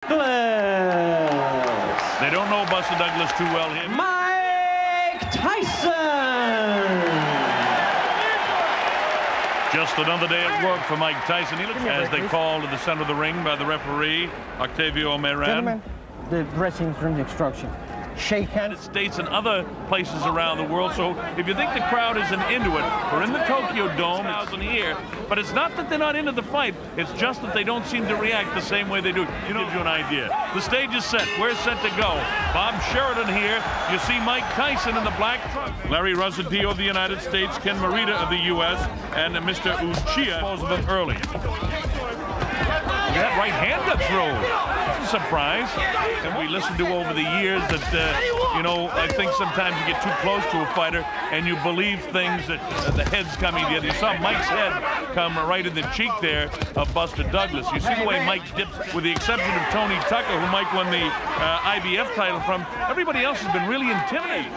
They don't know Buster Douglas too well here. Mike Tyson! Just another day at work for Mike Tyson. He looks as they call to the center of the ring by the referee, Octavio Meran. Gentlemen, the dressing room instructions. Shake hands. United States and other places around the world. So if you think the crowd isn't into it, we're in the Tokyo Dome, it's in here. But it's not that they're not into the fight. It's just that they don't seem to react the same way they do. You know, gives you an idea. The stage is set. We're set to go. Bob Sheridan here. You see Mike Tyson in the black truck. Larry Rosadio of the United States, Ken Morita of the U.S., and Mr. Uchiha disposed of them early. That right hand got through. It's a surprise. And we listened to over the years that, you know, I think sometimes you get too close to a fighter and you believe things that the head's coming together. You saw Mike's head come right in the cheek there of Buster Douglas. You see the way Mike dips, with the exception of Tony Tucker, who Mike won the IBF title from. Everybody else has been really intimidating.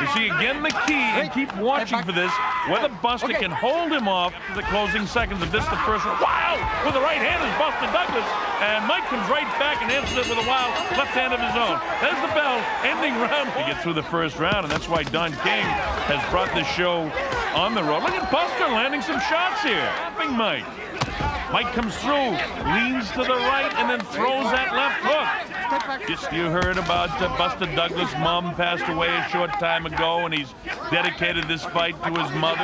You see, again, the key, and keep watching for this, whether Buster can hold him off to the closing seconds of this, the first one. Wow! With the right hand is Buster Douglas, and Mike comes right back and answers it with a wild left hand of his own. There's the bell, ending round. To get through the first round, and that's why Don King has brought this show on the road. Look at Buster landing some shots here. Laughing Mike. Mike comes through, leans to the right, and then throws that left hook. Just you heard about Buster Douglas' mom passed away a short time ago, and he's dedicated this fight to his mother.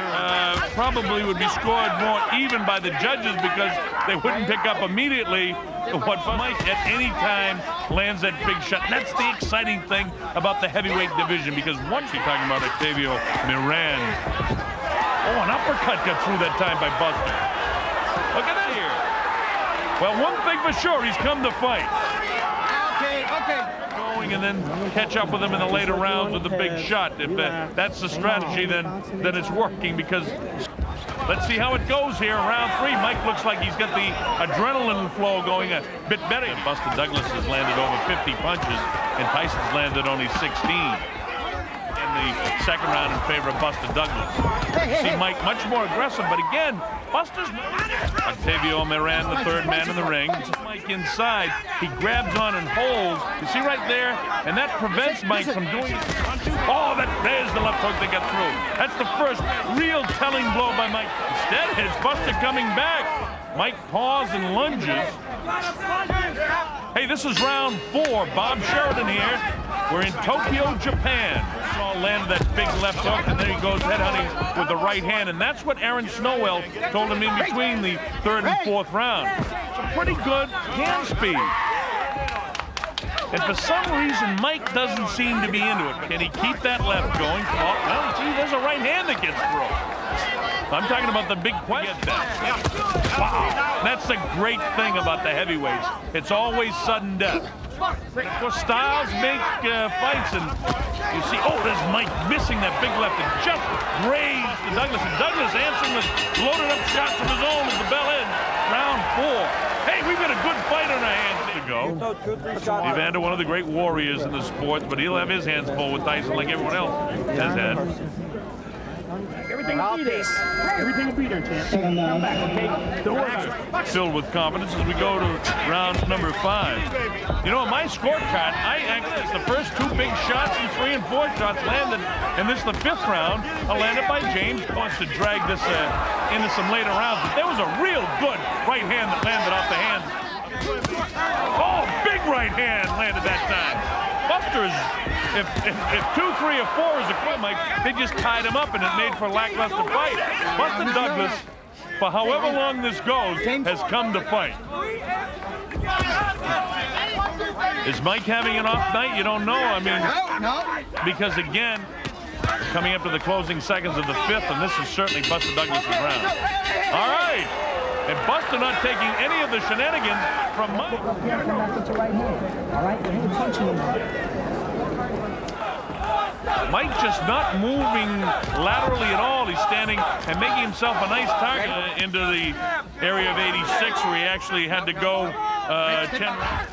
Probably would be scored more even by the judges because they wouldn't pick up immediately what Mike at any time lands that big shot. And that's the exciting thing about the heavyweight division, because once you're talking about Octavio Meran. Oh, an uppercut got through that time by Buster. Look at that here. Well, one thing for sure, he's come to fight. Okay. Going and then catch up with him in the later rounds with a big shot. If that's the strategy, then it's working, because let's see how it goes here. Round three, Mike looks like he's got the adrenaline flow going a bit better. Buster Douglas has landed over 50 punches, and Tyson's landed only 16. In the second round in favor of Buster Douglas. See Mike much more aggressive, but again, Buster's Octavio Meran, the third man in the ring. Mike inside, he grabs on and holds. You see right there, and that prevents Mike from doing it. Oh, there's the left hook that got through. That's the first real telling blow by Mike. Instead, it's Buster coming back. Mike paws and lunges. Hey, this is round four. Bob Sheridan here. We're in Tokyo, Japan. Saw landed that big left hook, and then he goes headhunting with the right hand, and that's what Aaron Snowell told him in between the third and fourth round. Some pretty good hand speed. And for some reason, Mike doesn't seem to be into it. Can he keep that left going? Oh, well, see, there's a right hand that gets through. I'm talking about the big question. Wow, that's the great thing about the heavyweights. It's always sudden death. Of course, styles make fights, and you see, oh, there's Mike missing that big left and just grazed to Douglas. And Douglas answering with loaded up shots from his own as the bell ends. Round four. Hey, we've got a good fight on our hands to go. Evander, one of the great warriors in the sport, but he'll have his hands full with Tyson like everyone else has had. Everything will be there. Everything will be there, champ. Come back, okay? Don't worry. Filled with confidence as we go to round number 5. You know, on my scorecard, it's the first two big shots and 3 and 4 shots landed, and this is the 5th round, landed by James. Wants to drag this into some later rounds, but there was a real good right hand that landed off the hands. Oh, big right hand landed that time. Buster's, if 2, 3, or 4 is a quit, Mike, they just tied him up and it made for a lackluster fight. Buster Douglas, for however long this goes, has come to fight. Is Mike having an off night? You don't know. I mean, because again, coming up to the closing seconds of the 5th, and this is certainly Buster Douglas' round. All right. And Buster not taking any of the shenanigans from Mike. Mike just not moving laterally at all. He's standing and making himself a nice target into the area of 86, where he actually had to go 10 rounds.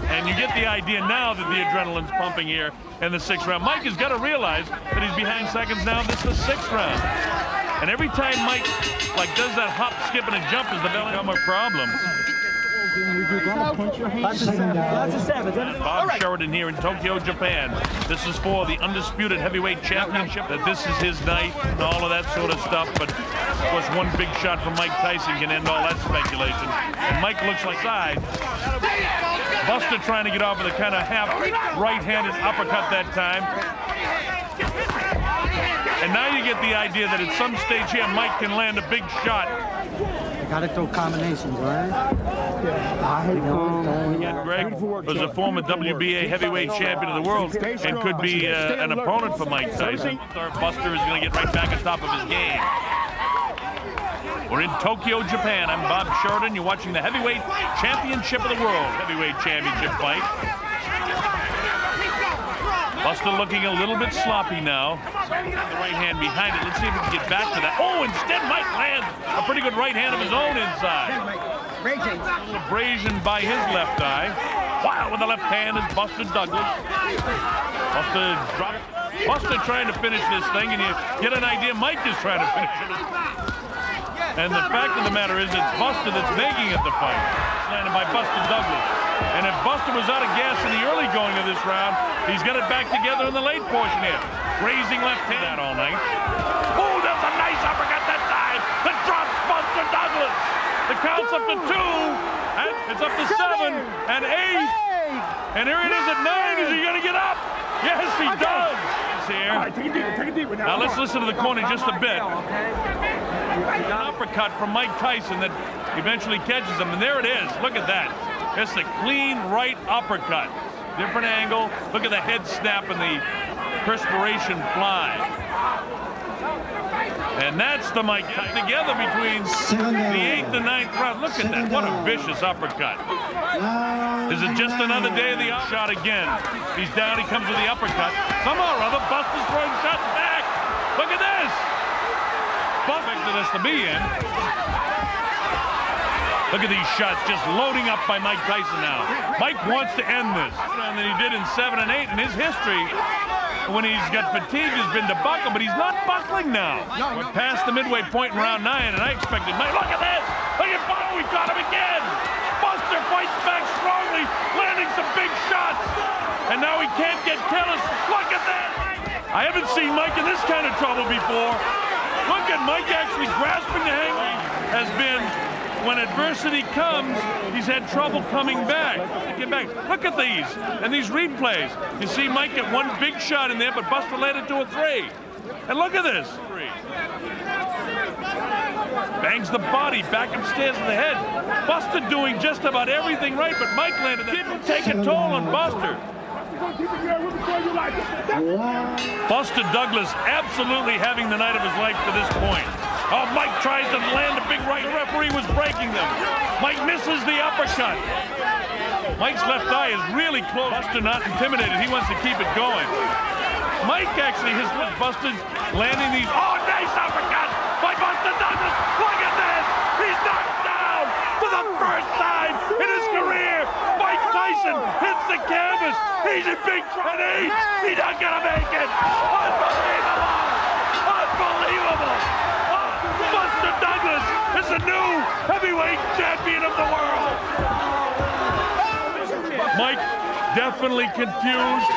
And you get the idea now that the adrenaline's pumping here in the 6th round. Mike has got to realize that he's behind seconds now. This is the 6th round. And every time Mike does that hop, skip, and a jump, is the bell become a problem. Lots of seven. Bob Sheridan here in Tokyo, Japan. This is for the undisputed heavyweight championship. That this is his night and all of that sort of stuff. But of course, one big shot from Mike Tyson can end all that speculation. And Mike looks like side. Buster trying to get off with a kind of half right-handed uppercut that time. And now you get the idea that at some stage here, Mike can land a big shot. Gotta throw combinations, right? And Greg was a former WBA heavyweight champion of the world and could be an opponent for Mike Tyson. Buster is going to get right back on top of his game. We're in Tokyo, Japan. I'm Bob Sheridan. You're watching the heavyweight championship of the world. Heavyweight championship fight. Buster looking a little bit sloppy now. The right hand behind it. Let's see if he can get back to that. Oh, instead Mike lands a pretty good right hand of his own inside. A little abrasion by his left eye. Wow, with the left hand is Buster Douglas. Buster trying to finish this thing, and you get an idea Mike is trying to finish it. And the fact of the matter is it's Buster that's making it the fight. It's landed by Buster Douglas. And if Buster was out of gas in the early going of this round, he's got it back together in the late portion here. Raising left hand all night. Oh, that's a nice uppercut that time. That drops Buster Douglas. The count's up to 2. And it's up to 7 and 8. And here it is at 9. Is he going to get up? Yes, he does. Here. All right, take it deeper now. Now let's listen to the corner just a bit. An uppercut from Mike Tyson that eventually catches him, and there it is. Look at that. It's a clean right uppercut. Different angle. Look at the head snap and the perspiration fly. And that's the Mike together between the 8th and 9th round. Look at that. What a vicious uppercut. Is it just another day of the shot again? He's down. He comes with the uppercut. Somehow or other, Buster's throwing shots back. Look at this. Buster expected us to be in. Look at these shots just loading up by Mike Tyson now. Mike wants to end this. And than he did in 7 and 8 in his history. When he's got fatigue, has been to buckle, but he's not buckling now. We're past the midway point in round 9, and I expected Mike. Look at this! Look at Buster, we got him again! Buster fights back strongly, landing some big shots. And now he can't get careless. Look at that! I haven't seen Mike in this kind of trouble before. Look at Mike actually grasping the hang. Has been, when adversity comes, he's had trouble coming back. Look at these, and these replays. You see Mike get one big shot in there, but Buster landed 2 or 3. And look at this. Bangs the body back upstairs in the head. Buster doing just about everything right, but Mike landed that. Didn't take a toll on Buster. Buster Douglas absolutely having the night of his life to this point. Oh, Mike tries to land a big right. The referee was breaking them. Mike misses the uppercut. Mike's left eye is really close. Buster not intimidated. He wants to keep it going. Mike actually, his left Buster landing these. Oh, nice uppercut by Buster Douglas. Look at this. He's knocked down for the first time in his career. Mike Tyson hits the canvas. He's in big trouble. He's not going to make it. Unbelievable. Unbelievable. Buster Douglas is the new heavyweight champion of the world. Mike definitely confused.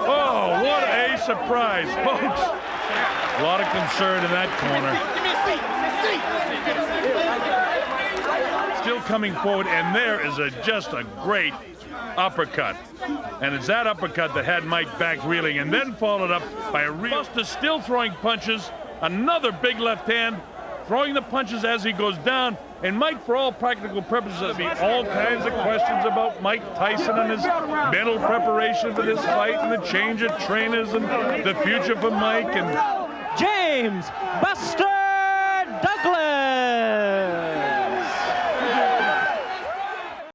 Oh, what a surprise, folks. A lot of concern in that corner. Still coming forward, and there is just a great uppercut. And it's that uppercut that had Mike back reeling, and then followed up by a Buster still throwing punches. Another big left hand, throwing the punches as he goes down. And Mike, for all practical purposes, there'll be all kinds of questions about Mike Tyson and his mental preparation for this fight and the change of trainers and the future for Mike. And James Buster